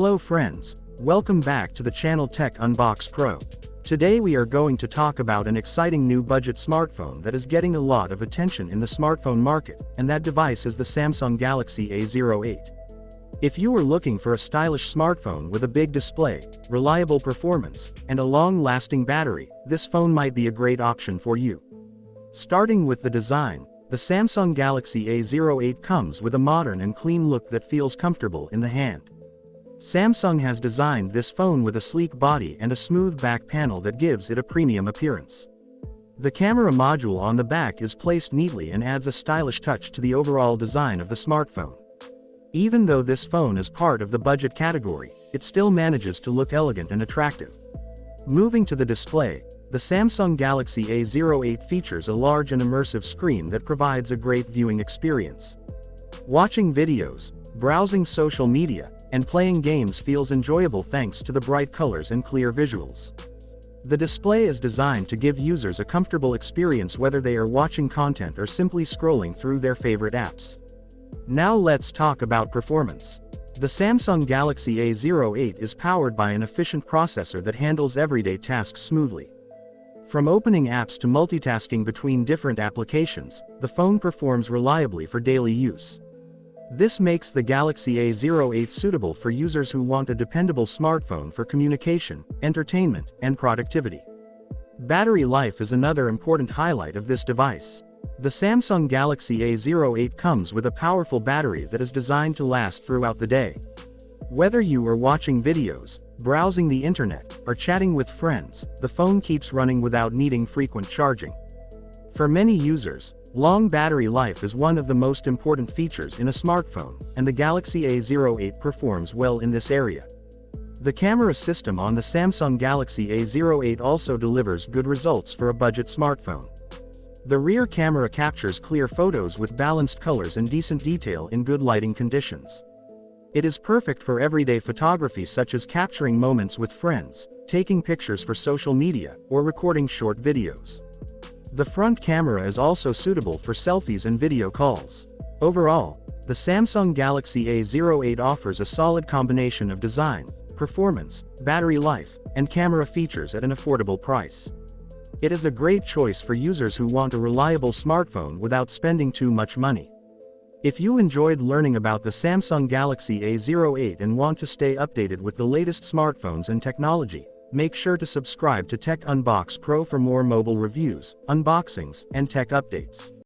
Hello friends, welcome back to the channel TechUnbox Pro. Today we are going to talk about an exciting new budget smartphone that is getting a lot of attention in the smartphone market, and that device is the Samsung Galaxy A08. If you are looking for a stylish smartphone with a big display, reliable performance, and a long-lasting battery, this phone might be a great option for you. Starting with the design, the Samsung Galaxy A08 comes with a modern and clean look that feels comfortable in the hand. Samsung has designed this phone with a sleek body and a smooth back panel that gives it a premium appearance. The camera module on the back is placed neatly and adds a stylish touch to the overall design of the smartphone. Even though this phone is part of the budget category, it still manages to look elegant and attractive. Moving to the display, the Samsung Galaxy A08 features a large and immersive screen that provides a great viewing experience. Watching videos, browsing social media, and playing games feels enjoyable thanks to the bright colors and clear visuals. The display is designed to give users a comfortable experience whether they are watching content or simply scrolling through their favorite apps. Now let's talk about performance. The Samsung Galaxy A08 is powered by an efficient processor that handles everyday tasks smoothly. From opening apps to multitasking between different applications, the phone performs reliably for daily use. This makes the Galaxy A08 suitable for users who want a dependable smartphone for communication, entertainment, and productivity. Battery life is another important highlight of this device. The Samsung Galaxy A08 comes with a powerful battery that is designed to last throughout the day. Whether you are watching videos, browsing the internet, or chatting with friends, the phone keeps running without needing frequent charging. For many users, long battery life is one of the most important features in a smartphone, and the Galaxy A08 performs well in this area. The camera system on the Samsung Galaxy A08 also delivers good results for a budget smartphone. The rear camera captures clear photos with balanced colors and decent detail in good lighting conditions. It is perfect for everyday photography such as capturing moments with friends, taking pictures for social media, or recording short videos. The front camera is also suitable for selfies and video calls. Overall, the Samsung Galaxy A08 offers a solid combination of design, performance, battery life, and camera features at an affordable price. It is a great choice for users who want a reliable smartphone without spending too much money. If you enjoyed learning about the Samsung Galaxy A08 and want to stay updated with the latest smartphones and technology, make sure to subscribe to TechUnbox Pro for more mobile reviews, unboxings, and tech updates.